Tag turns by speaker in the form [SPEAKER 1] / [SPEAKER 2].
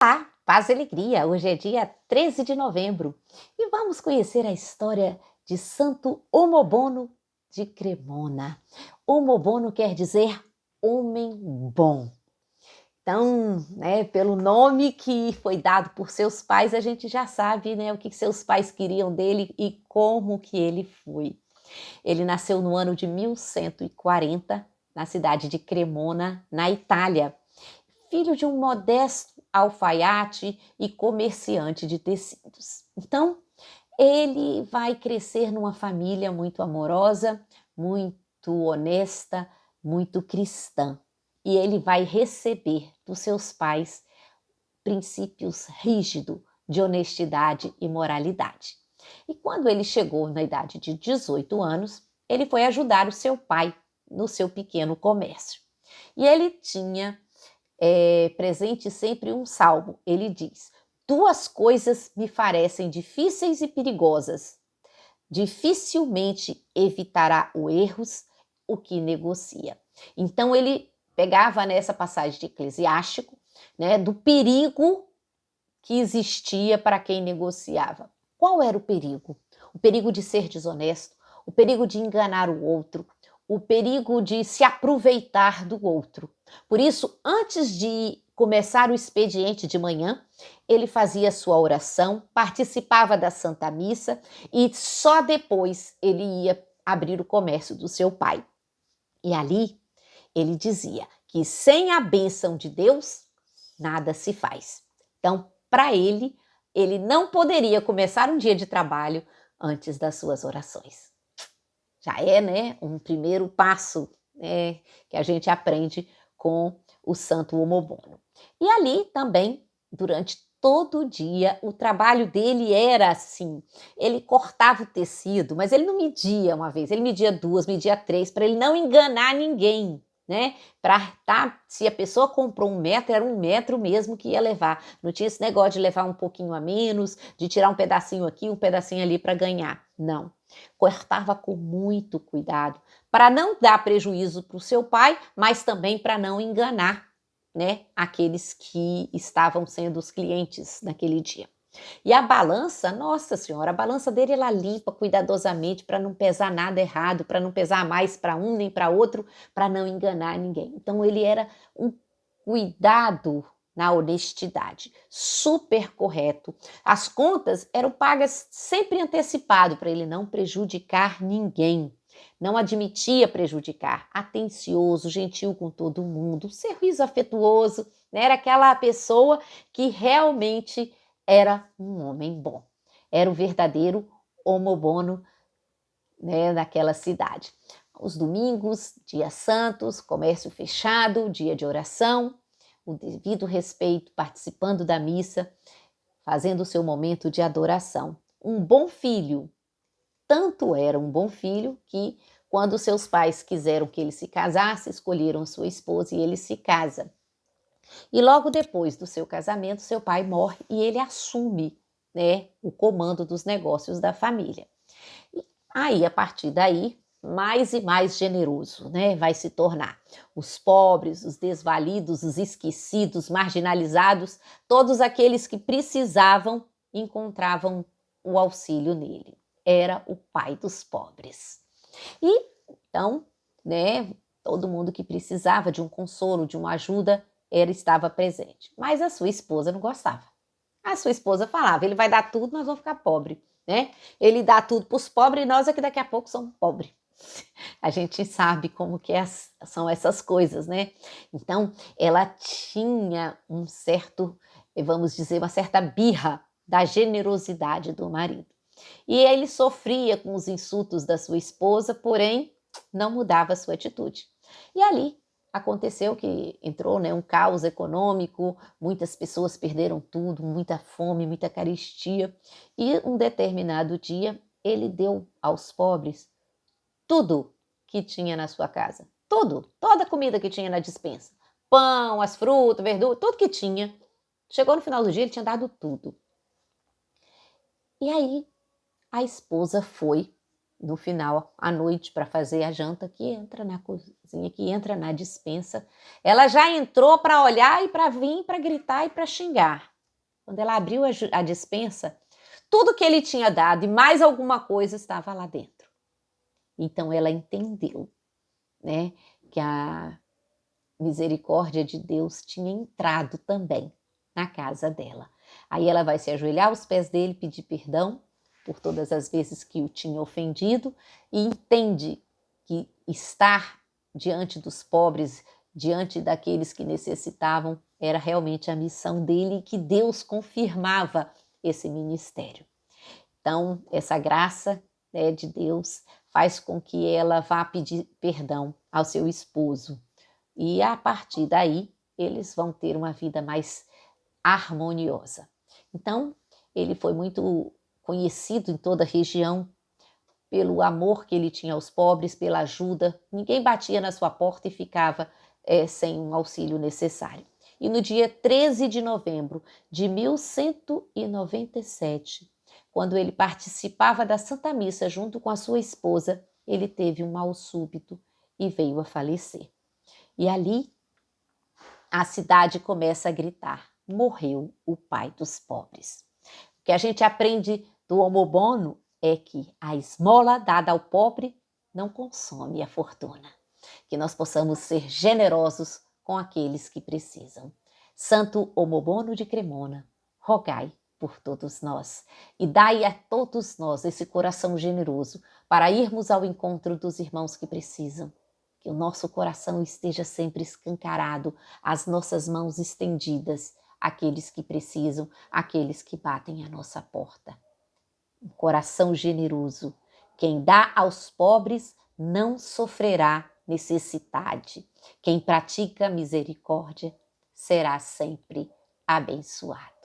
[SPEAKER 1] Olá, paz e alegria. Hoje é dia 13 de novembro e vamos conhecer a história de Santo Omobono de Cremona. Omobono quer dizer homem bom. Então, pelo nome que foi dado por seus pais, a gente já sabe, o que seus pais queriam dele e como que ele foi. Ele nasceu no ano de 1140, na cidade de Cremona, na Itália, filho de um modesto alfaiate e comerciante de tecidos. Então, ele vai crescer numa família muito amorosa, muito honesta, muito cristã. E ele vai receber dos seus pais princípios rígidos de honestidade e moralidade. E quando ele chegou na idade de 18 anos, ele foi ajudar o seu pai no seu pequeno comércio. E ele tinha presente sempre um salmo. Ele diz: duas coisas me parecem difíceis e perigosas. Dificilmente evitará o erros o que negocia. Então ele pegava nessa passagem de Eclesiástico, do perigo que existia para quem negociava. Qual era o perigo? O perigo de ser desonesto, o perigo de enganar o outro, o perigo de se aproveitar do outro. Por isso, antes de começar o expediente de manhã, ele fazia sua oração, participava da Santa Missa e só depois ele ia abrir o comércio do seu pai. E ali ele dizia que sem a bênção de Deus, nada se faz. Então, para ele não poderia começar um dia de trabalho antes das suas orações. Já é, um primeiro passo, que a gente aprende com o Santo Omobono. E ali também, durante todo o dia, o trabalho dele era assim, ele cortava o tecido, mas ele não media uma vez, ele media duas, media três, para ele não enganar ninguém, se a pessoa comprou 1 metro, era 1 metro mesmo que ia levar. Não tinha esse negócio de levar um pouquinho a menos, de tirar um pedacinho aqui, um pedacinho ali para ganhar. Não. Cortava com muito cuidado, para não dar prejuízo para o seu pai, mas também para não enganar, aqueles que estavam sendo os clientes naquele dia. E a balança, nossa senhora, a balança dele ela limpa cuidadosamente para não pesar nada errado, para não pesar mais para um nem para outro, para não enganar ninguém. Então ele era um cuidado na honestidade, super correto. As contas eram pagas sempre antecipado para ele não prejudicar ninguém. Não admitia prejudicar, atencioso, gentil com todo mundo, um serviço afetuoso, era aquela pessoa que realmente era um homem bom. Era o verdadeiro Omobono, naquela cidade. Os domingos, dias santos, comércio fechado, dia de oração, o devido respeito, participando da missa, fazendo o seu momento de adoração. Um bom filho, tanto era um bom filho que, quando seus pais quiseram que ele se casasse, escolheram sua esposa e ele se casa. E logo depois do seu casamento, seu pai morre e ele assume, o comando dos negócios da família. E aí, a partir daí, mais e mais generoso, vai se tornar. Os pobres, os desvalidos, os esquecidos, marginalizados, todos aqueles que precisavam, encontravam o auxílio nele. Era o pai dos pobres. E então, todo mundo que precisava de um consolo, de uma ajuda, estava presente. Mas a sua esposa não gostava. A sua esposa falava: ele vai dar tudo, nós vamos ficar pobres. Ele dá tudo para os pobres e nós é que daqui a pouco somos pobres. A gente sabe como que são essas coisas, Então, ela tinha um certo, vamos dizer, uma certa birra da generosidade do marido. E ele sofria com os insultos da sua esposa, porém, não mudava a sua atitude. E ali aconteceu que entrou um caos econômico, muitas pessoas perderam tudo, muita fome, muita carestia. E um determinado dia, ele deu aos pobres tudo que tinha na sua casa. Tudo, toda a comida que tinha na despensa. Pão, as frutas, verdura, tudo que tinha. Chegou no final do dia, ele tinha dado tudo. E aí, a esposa foi, no final, à noite, para fazer a janta, que entra na cozinha, que entra na despensa. Ela já entrou para olhar e para vir, para gritar e para xingar. Quando ela abriu a despensa, tudo que ele tinha dado e mais alguma coisa estava lá dentro. Então ela entendeu, né, que a misericórdia de Deus tinha entrado também na casa dela. Aí ela vai se ajoelhar aos pés dele, pedir perdão por todas as vezes que o tinha ofendido e entende que estar diante dos pobres, diante daqueles que necessitavam, era realmente a missão dele e que Deus confirmava esse ministério. Então, essa graça, né, de Deus faz com que ela vá pedir perdão ao seu esposo. E a partir daí, eles vão ter uma vida mais harmoniosa. Então, ele foi muito conhecido em toda a região pelo amor que ele tinha aos pobres, pela ajuda. Ninguém batia na sua porta e ficava sem um auxílio necessário. E no dia 13 de novembro de 1197, quando ele participava da Santa Missa junto com a sua esposa, ele teve um mal súbito e veio a falecer. E ali a cidade começa a gritar: morreu o pai dos pobres. O que a gente aprende do homo bono é que a esmola dada ao pobre não consome a fortuna. Que nós possamos ser generosos com aqueles que precisam. Santo homo bono de Cremona, rogai por todos nós e dai a todos nós esse coração generoso para irmos ao encontro dos irmãos que precisam. Que o nosso coração esteja sempre escancarado, as nossas mãos estendidas àqueles que precisam, àqueles que batem à nossa porta. Um coração generoso. Quem dá aos pobres não sofrerá necessidade. Quem pratica misericórdia será sempre abençoado.